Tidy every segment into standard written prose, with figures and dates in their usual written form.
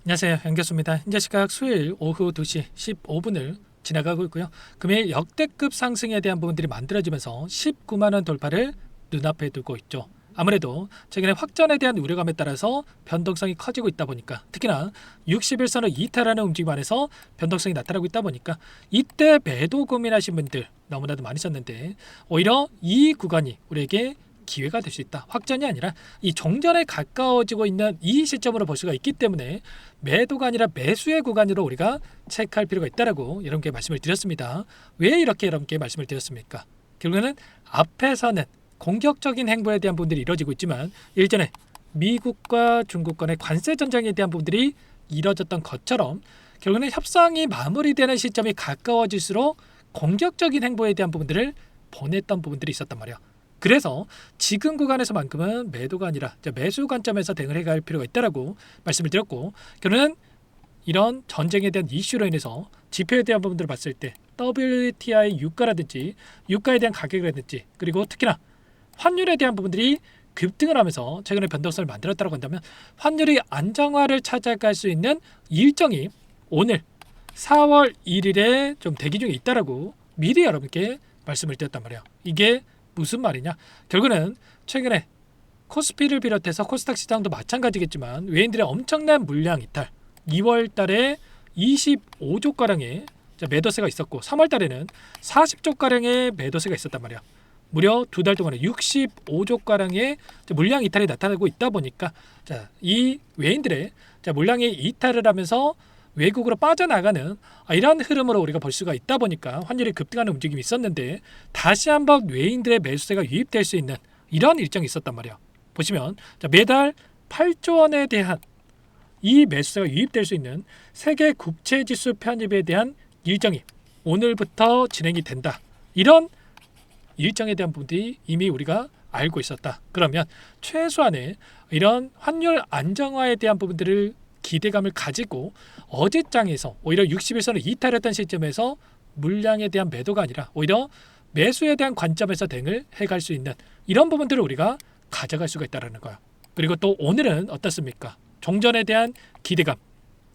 안녕하세요. 연교수입니다. 현재 시각 수요일 오후 2시 15분을 지나가고 있고요. 금일 역대급 상승에 대한 부분들이 만들어지면서 19만 원 돌파를 눈앞에 두고 있죠. 아무래도 최근에 확전에 대한 우려감에 따라서 변동성이 커지고 있다 보니까, 특히나 60일선을 이탈하는 움직임 안에서 변동성이 나타나고 있다 보니까 이때 매도 고민하신 분들 너무나도 많으셨는데, 오히려 이 구간이 우리에게 기회가 될 수 있다. 확전이 아니라 이 종전에 가까워지고 있는 이 시점으로 볼 수가 있기 때문에 매도가 아니라 매수의 구간으로 우리가 체크할 필요가 있다라고 여러분께 말씀을 드렸습니다. 왜 이렇게 여러분께 말씀을 드렸습니까? 결국에는 앞에서는 공격적인 행보에 대한 부분들이 이루어지고 있지만, 일전에 미국과 중국 간의 관세 전쟁에 대한 부분들이 이뤄졌던 것처럼 결국에는 협상이 마무리되는 시점이 가까워질수록 공격적인 행보에 대한 부분들을 보냈던 부분들이 있었단 말이야. 그래서 지금 구간에서만큼은 매도가 아니라 매수 관점에서 대응을 해갈 필요가 있다라고 말씀을 드렸고, 결국은 이런 전쟁에 대한 이슈로 인해서 지표에 대한 부분들을 봤을 때 WTI 유가라든지 유가에 대한 가격이라든지, 그리고 특히나 환율에 대한 부분들이 급등을 하면서 최근에 변동성을 만들었다고 한다면, 환율이 안정화를 찾아갈 수 있는 일정이 오늘 4월 1일에 좀 대기 중에 있다라고 미리 여러분께 말씀을 드렸단 말이에요. 이게 무슨 말이냐? 결국은 최근에 코스피를 비롯해서 코스닥 시장도 마찬가지겠지만 외인들의 엄청난 물량 이탈, 2월 달에 25조 가량의 매도세가 있었고 3월 달에는 40조 가량의 매도세가 있었단 말이야. 무려 두 달 동안에 65조 가량의 물량 이탈이 나타나고 있다 보니까 이 외인들의 물량이 이탈을 하면서 외국으로 빠져나가는 이런 흐름으로 우리가 볼 수가 있다 보니까 환율이 급등하는 움직임이 있었는데, 다시 한번 외인들의 매수세가 유입될 수 있는 이런 일정이 있었단 말이에요. 보시면 매달 8조 원에 대한 이 매수세가 유입될 수 있는 세계 국채지수 편입에 대한 일정이 오늘부터 진행이 된다. 이런 일정에 대한 부분들이 이미 우리가 알고 있었다. 그러면 최소한의 이런 환율 안정화에 대한 부분들을 기대감을 가지고 어제 장에서 오히려 60일선을 이탈했던 시점에서 물량에 대한 매도가 아니라 오히려 매수에 대한 관점에서 대응을 해갈 수 있는 이런 부분들을 우리가 가져갈 수가 있다는 거야. 그리고 또 오늘은 어떻습니까? 종전에 대한 기대감,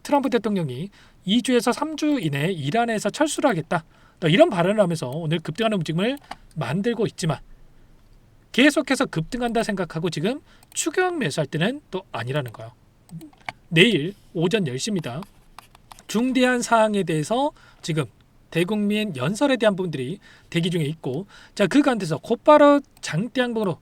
트럼프 대통령이 2주에서 3주 이내에 이란에서 철수를 하겠다, 이런 발언을 하면서 오늘 급등하는 움직임을 만들고 있지만, 계속해서 급등한다 생각하고 지금 추격 매수할 때는 또 아니라는 거예요. 내일 오전 10시입니다. 중대한 사항에 대해서 지금 대국민 연설에 대한 부분들이 대기 중에 있고, 그 가운데서 곧바로 장대 양봉으로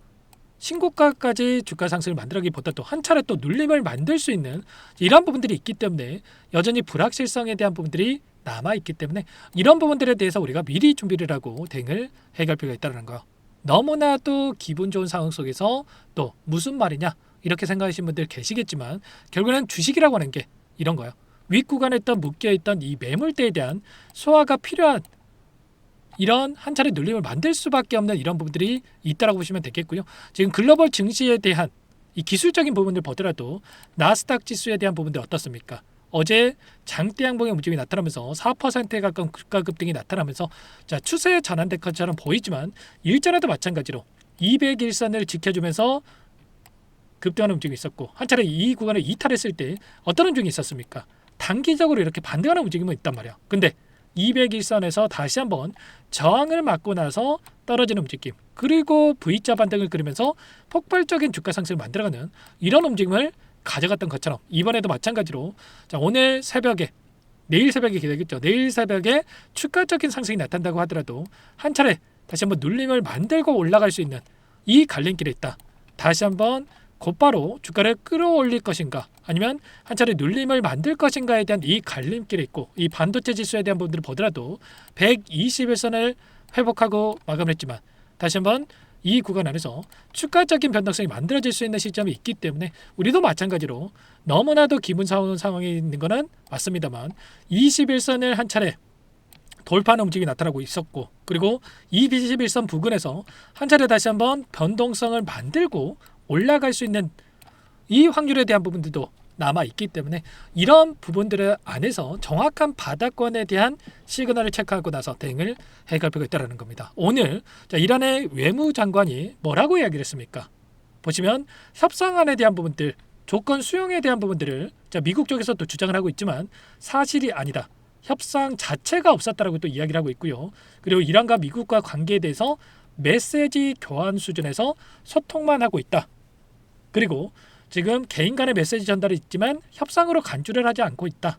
신고가까지 주가 상승을 만들기보다 또 한 차례 또 눌림을 만들 수 있는 이런 부분들이 있기 때문에 여전히 불확실성에 대한 부분들이 남아있기 때문에 이런 부분들에 대해서 우리가 미리 준비를 하고 대응을 해갈 필요가 있다는 거. 너무나도 기분 좋은 상황 속에서 또 무슨 말이냐 이렇게 생각하시는 분들 계시겠지만, 결국에는 주식이라고 하는 게 이런 거예요. 윗구간에 묶여있던 이 매물대에 대한 소화가 필요한 이런 한 차례 눌림을 만들 수밖에 없는 이런 부분들이 있다라고 보시면 되겠고요. 지금 글로벌 증시에 대한 이 기술적인 부분을 보더라도 나스닥 지수에 대한 부분들 어떻습니까? 어제 장대 양봉의 움직임이 나타나면서 4%에 가까운 주가 급등이 나타나면서 추세에 전환된 것처럼 보이지만, 일전에도 마찬가지로 200일선을 지켜주면서 급등하는 움직임이 있었고, 한 차례 이 구간을 이탈했을 때 어떤 움직임이 있었습니까? 단기적으로 이렇게 반등하는 움직임은 있단 말이야. 근데 200일선에서 다시 한번 저항을 맞고 나서 떨어지는 움직임, 그리고 V자 반등을 그리면서 폭발적인 주가 상승을 만들어가는 이런 움직임을 가져갔던 것처럼, 이번에도 마찬가지로 오늘 새벽에, 내일 새벽에 기다리겠죠. 내일 새벽에 추가적인 상승이 나타난다고 하더라도 한 차례 다시 한번 눌림을 만들고 올라갈 수 있는 이 갈림길에 있다. 다시 한번 곧바로 주가를 끌어올릴 것인가, 아니면 한 차례 눌림을 만들 것인가에 대한 이 갈림길에 있고, 이 반도체 지수에 대한 부분들을 보더라도 121선을 회복하고 마감을 했지만 다시 한번 이 구간 안에서 추가적인 변동성이 만들어질 수 있는 시점이 있기 때문에 우리도 마찬가지로 너무나도 기분 좋은 상황에 있는 것은 맞습니다만, 21선을 한 차례 돌파하는 움직임이 나타나고 있었고, 그리고 이 21선 부근에서 한 차례 다시 한번 변동성을 만들고 올라갈 수 있는 이 확률에 대한 부분들도 남아있기 때문에, 이런 부분들 안에서 정확한 바닥권에 대한 시그널을 체크하고 나서 대응을 해갈 필요가 있다는 겁니다. 오늘 이란의 외무장관이 뭐라고 이야기를 했습니까? 보시면 협상안에 대한 부분들 조건 수용에 대한 부분들을 미국 쪽에서 또 주장을 하고 있지만 사실이 아니다. 협상 자체가 없었다라고 또 이야기를 하고 있고요. 그리고 이란과 미국과 관계에 대해서 메시지 교환 수준에서 소통만 하고 있다. 그리고 지금 개인 간의 메시지 전달이 있지만 협상으로 간주를 하지 않고 있다.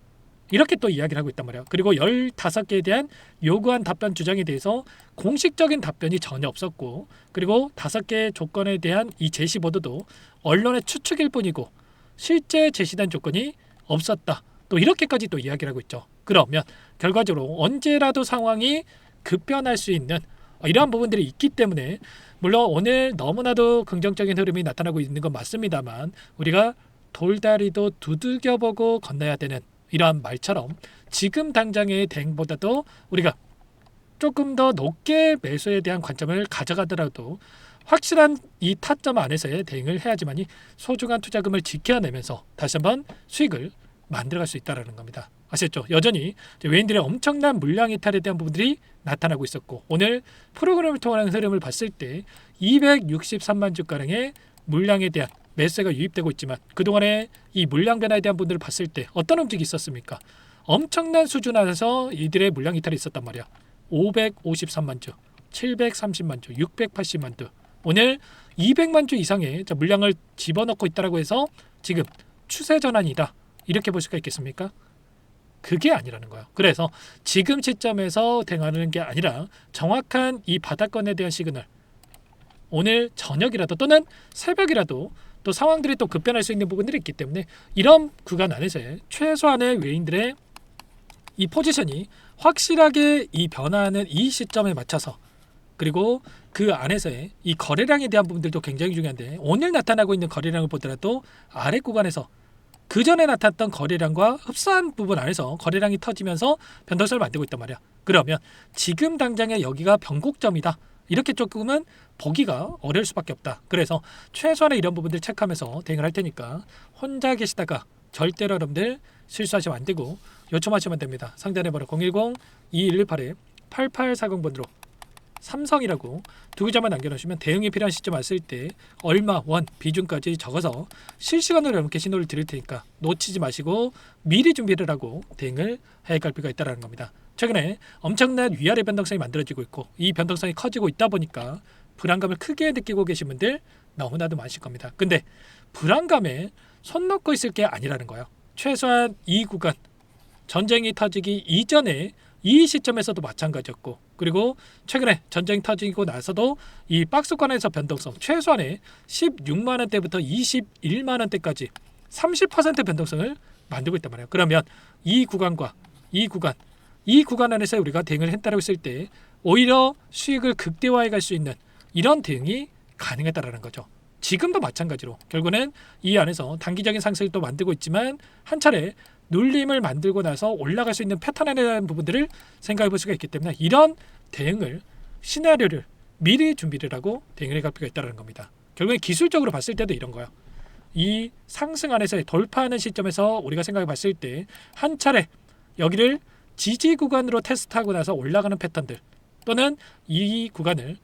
이렇게 또 이야기를 하고 있단 말이에요. 그리고 15개에 대한 요구한 답변 주장에 대해서 공식적인 답변이 전혀 없었고, 그리고 5개의 조건에 대한 이 제시 보도도 언론의 추측일 뿐이고 실제 제시된 조건이 없었다. 또 이렇게까지 또 이야기를 하고 있죠. 그러면 결과적으로 언제라도 상황이 급변할 수 있는 이러한 부분들이 있기 때문에, 물론 오늘 너무나도 긍정적인 흐름이 나타나고 있는 건 맞습니다만 우리가 돌다리도 두들겨보고 건너야 되는 이러한 말처럼 지금 당장의 대응보다도 우리가 조금 더 높게 매수에 대한 관점을 가져가더라도 확실한 이 타점 안에서의 대응을 해야지만이 소중한 투자금을 지켜내면서 다시 한번 수익을 만들어갈 수 있다는 겁니다. 아시겠죠? 여전히 외인들의 엄청난 물량 이탈에 대한 부분들이 나타나고 있었고, 오늘 프로그램을 통한 흐름을 봤을 때 263만 주가량의 물량에 대한 매수가 유입되고 있지만 그동안의 이 물량 변화에 대한 부분들을 봤을 때 어떤 움직임이 있었습니까? 엄청난 수준 안에서 이들의 물량 이탈이 있었단 말이야. 553만 주, 730만 주, 680만 주, 오늘 200만 주 이상의 물량을 집어넣고 있다고 해서 지금 추세 전환이다 이렇게 볼 수가 있겠습니까? 그게 아니라는 거예요. 그래서 지금 시점에서 대응하는 게 아니라 정확한 이 바닥권에 대한 시그널, 오늘 저녁이라도 또는 새벽이라도 또 상황들이 또 급변할 수 있는 부분들이 있기 때문에 이런 구간 안에서의 최소한의 외인들의 이 포지션이 확실하게 이 변화하는 이 시점에 맞춰서, 그리고 그 안에서의 이 거래량에 대한 부분들도 굉장히 중요한데, 오늘 나타나고 있는 거래량을 보더라도 아래 구간에서 그 전에 나타났던 거래량과 흡사한 부분 안에서 거래량이 터지면서 변동성을 만들고 있단 말이야. 그러면 지금 당장에 여기가 변곡점이다 이렇게 조금은 보기가 어려울 수밖에 없다. 그래서 최소한의 이런 부분들 체크하면서 대응을 할 테니까 혼자 계시다가 절대로 여러분들 실수하시면 안 되고 요청하시면 됩니다. 상단의 번호 010-2118-8840번으로 삼성이라고 두 글자만 남겨놓으시면 대응이 필요한 시점 왔을 때 얼마 원 비중까지 적어서 실시간으로 여러분께 신호를 드릴 테니까 놓치지 마시고 미리 준비를 하고 대응을 해갈 필요가 있다는 겁니다. 최근에 엄청난 위아래 변동성이 만들어지고 있고 이 변동성이 커지고 있다 보니까 불안감을 크게 느끼고 계신 분들 너무나도 많으실 겁니다. 근데 불안감에 손 놓고 있을 게 아니라는 거예요. 최소한 이 구간, 전쟁이 터지기 이전에 이 시점에서도 마찬가지였고, 그리고 최근에 전쟁 터지고 나서도 이 박스권에서 변동성 최소한의 16만 원대부터 21만 원대까지 30% 변동성을 만들고 있단 말이에요. 그러면 이 구간과 이 구간 안에서 우리가 대응을 했다고 했을 때 오히려 수익을 극대화해 갈 수 있는 이런 대응이 가능했다라는 거죠. 지금도 마찬가지로 결국은 이 안에서 단기적인 상승을 또 만들고 있지만 한 차례 눌림을 만들고 나서 올라갈 수 있는 패턴에 대한 부분들을 생각해 볼 수가 있기 때문에 이런 대응을, 시나리오를 미리 준비를 하고 대응을 해갈 필요가 있다는 겁니다. 결국엔 기술적으로 봤을 때도 이런 거예요. 이 상승 안에서 돌파하는 시점에서 우리가 생각해 봤을 때 한 차례 여기를 지지 구간으로 테스트하고 나서 올라가는 패턴들, 또는 이 구간을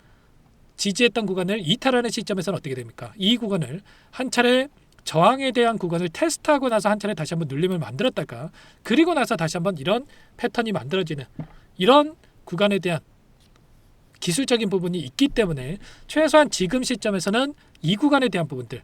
지지했던 구간을 이탈하는 시점에서는 어떻게 됩니까? 이 구간을 한 차례 저항에 대한 구간을 테스트하고 나서 한 차례 다시 한번 눌림을 만들었다가, 그리고 나서 다시 한번 이런 패턴이 만들어지는 이런 구간에 대한 기술적인 부분이 있기 때문에 최소한 지금 시점에서는 이 구간에 대한 부분들,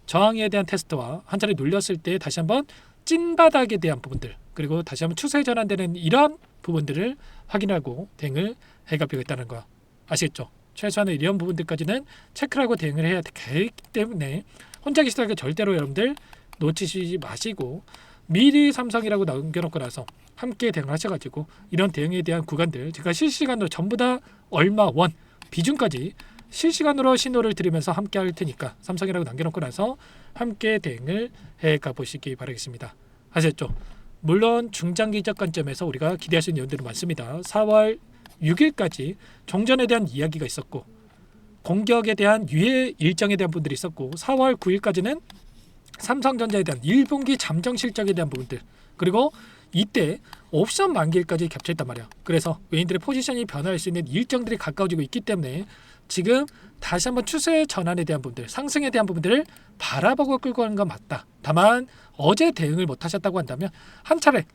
저항에 대한 테스트와 한 차례 눌렸을 때 다시 한번 찐바닥에 대한 부분들, 그리고 다시 한번 추세 전환되는 이런 부분들을 확인하고 대응을 해갈 필요가 있다는 거 아시겠죠? 최소한의 이런 부분들까지는 체크를 하고 대응을 해야 되기 때문에 혼자 계시다가 절대로 여러분들 놓치지 마시고 미리 삼성이라고 남겨놓고 나서 함께 대응을 하셔가지고 이런 대응에 대한 구간들 제가 실시간으로 전부 다 얼마 원 비중까지 실시간으로 신호를 드리면서 함께 할 테니까 삼성이라고 남겨놓고 나서 함께 대응을 해가 보시기 바라겠습니다. 아셨죠? 물론 중장기적 관점에서 우리가 기대할 수 있는 내용들이 많습니다. 4월 6일까지 종전에 대한 이야기가 있었고, 공격에 대한 유예 일정에 대한 부분들이 있었고, 4월 9일까지는 삼성전자에 대한 1분기 잠정 실적에 대한 부분들, 그리고 이때 옵션 만기일까지 겹쳐있단 말이야. 그래서 외인들의 포지션이 변화할 수 있는 일정들이 가까워지고 있기 때문에 지금 다시 한번 추세 전환에 대한 부분들, 상승에 대한 부분들을 바라보고 끌고 가는 건 맞다. 다만 어제 대응을 못 하셨다고 한다면 한 차례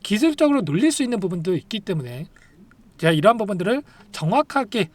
기술적으로 눌릴 수 있는 부분도 있기 때문에 제가 이러한 부분들을 정확하게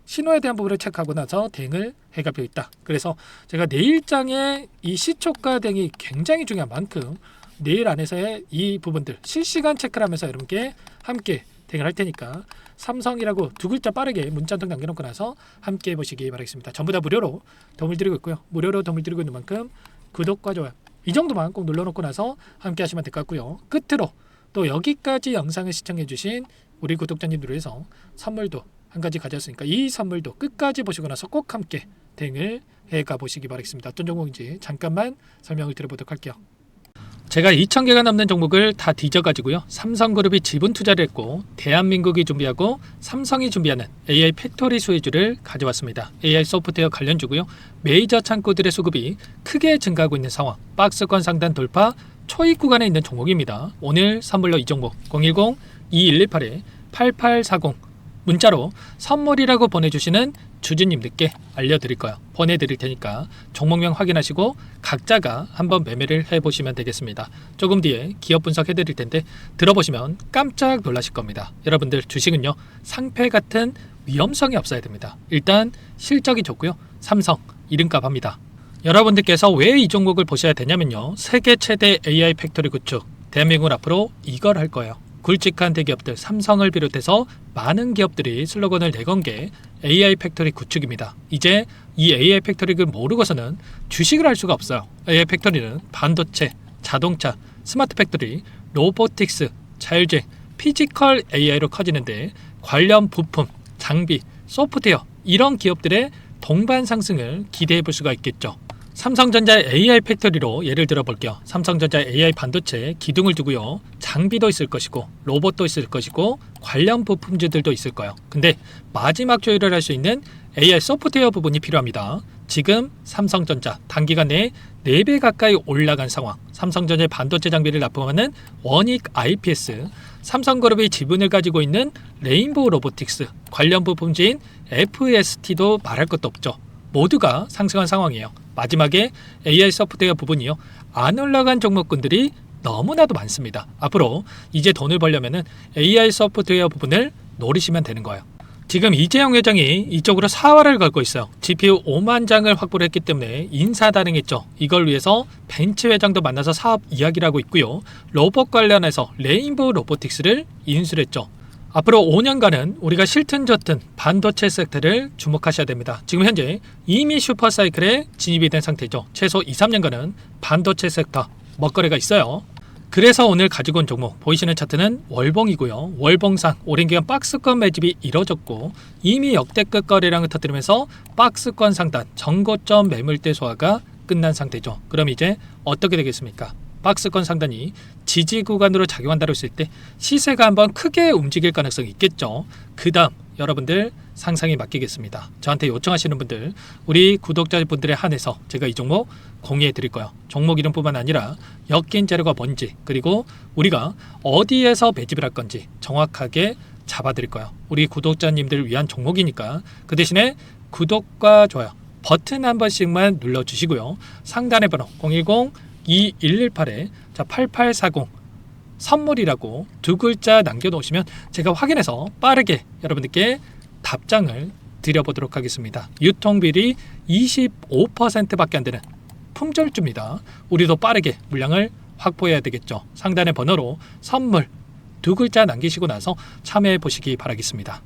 신호에 대한 부분을 체크하고 나서 대응을 해갈 필요 있다. 그래서 제가 내일장의 이 시초가 대응이 굉장히 중요한 만큼 내일 안에서의 이 부분들 실시간 체크를 하면서 여러분께 함께 대응을 할 테니까 삼성이라고 두 글자 빠르게 문자 한 통 남겨놓고 나서 함께 해보시기 바라겠습니다. 전부 다 무료로 도움을 드리고 있고요. 무료로 도움을 드리고 있는 만큼 구독과 좋아요 이 정도만 꼭 눌러놓고 나서 함께 하시면 될 것 같고요. 끝으로 또 여기까지 영상을 시청해주신 우리 구독자님들을 위해서 선물도 한 가지 가져왔으니까 이 선물도 끝까지 보시고 나서 꼭 함께 대응을 해가 보시기 바라겠습니다. 어떤 종목인지 잠깐만 설명을 드려보도록 할게요. 제가 2,000개가 넘는 종목을 다 뒤져가지고요. 삼성그룹이 지분 투자를 했고 대한민국이 준비하고 삼성이 준비하는 AI 팩토리 수혜주를 가져왔습니다. AI 소프트웨어 관련주고요. 메이저 창구들의 수급이 크게 증가하고 있는 상황, 박스권 상단 돌파 초입 구간에 있는 종목입니다. 오늘 선물로 이 종목 010-2118-8840 문자로 선물이라고 보내주시는 주주님들께 알려드릴 거예요. 보내드릴 테니까 종목명 확인하시고 각자가 한번 매매를 해보시면 되겠습니다. 조금 뒤에 기업 분석해드릴 텐데 들어보시면 깜짝 놀라실 겁니다. 여러분들 주식은요 상패 같은 위험성이 없어야 됩니다. 일단 실적이 좋고요. 삼성 이름값 합니다. 여러분들께서 왜 이 종목을 보셔야 되냐면요. 세계 최대 AI 팩토리 구축 대한민국은 앞으로 이걸 할 거예요. 굵직한 대기업들 삼성을 비롯해서 많은 기업들이 슬로건을 내건 게 AI 팩토리 구축입니다. 이제 이 AI 팩토리를 모르고서는 주식을 할 수가 없어요. AI 팩토리는 반도체, 자동차, 스마트 팩토리, 로보틱스, 자율주행, 피지컬 AI로 커지는데 관련 부품, 장비, 소프트웨어 이런 기업들의 동반 상승을 기대해 볼 수가 있겠죠. 삼성전자의 AI 팩토리로 예를 들어 볼게요. 삼성전자의 AI 반도체 기둥을 두고요. 장비도 있을 것이고 로봇도 있을 것이고 관련 부품주들도 있을 거예요. 근데 마지막 조율을 할 수 있는 AI 소프트웨어 부분이 필요합니다. 지금 삼성전자 단기간 내에 4배 가까이 올라간 상황. 삼성전자의 반도체 장비를 납품하는 원익 IPS, 삼성그룹이 지분을 가지고 있는 레인보우 로보틱스, 관련 부품주인 FST도 말할 것도 없죠. 모두가 상승한 상황이에요. 마지막에 AI 소프트웨어 부분이요. 안 올라간 종목군들이 너무나도 많습니다. 앞으로 이제 돈을 벌려면 AI 소프트웨어 부분을 노리시면 되는 거예요. 지금 이재용 회장이 이쪽으로 사활을 걸고 있어요. GPU 5만 장을 확보를 했기 때문에 인사단행했죠. 이걸 위해서 벤츠 회장도 만나서 사업 이야기를 하고 있고요. 로봇 관련해서 레인보우 로보틱스를 인수를 했죠. 앞으로 5년간은 우리가 싫든 좋든 반도체 섹터를 주목하셔야 됩니다. 지금 현재 이미 슈퍼사이클에 진입이 된 상태죠. 최소 2-3년간은 반도체 섹터 먹거리가 있어요. 그래서 오늘 가지고 온 종목 보이시는 차트는 월봉이고요. 월봉상 오랜 기간 박스권 매집이 이뤄졌고 이미 역대급 거래량을 터뜨리면서 박스권 상단 정고점 매물대 소화가 끝난 상태죠. 그럼 이제 어떻게 되겠습니까? 박스권 상단이 지지 구간으로 작용한다고 했을 때 시세가 한번 크게 움직일 가능성이 있겠죠. 그 다음 여러분들 상상에 맡기겠습니다. 저한테 요청하시는 분들 우리 구독자분들에 한해서 제가 이 종목 공유해 드릴 거예요. 종목 이름뿐만 아니라 엮인 재료가 뭔지 그리고 우리가 어디에서 매집을 할 건지 정확하게 잡아 드릴 거예요. 우리 구독자님들을 위한 종목이니까 그 대신에 구독과 좋아요 버튼 한 번씩만 눌러주시고요. 상단의 번호 010-2118-8840 선물이라고 두 글자 남겨놓으시면 제가 확인해서 빠르게 여러분들께 답장을 드려보도록 하겠습니다. 유통비리 25%밖에 안 되는 품절주입니다. 우리도 빠르게 물량을 확보해야 되겠죠. 상단의 번호로 선물 두 글자 남기시고 나서 참여해 보시기 바라겠습니다.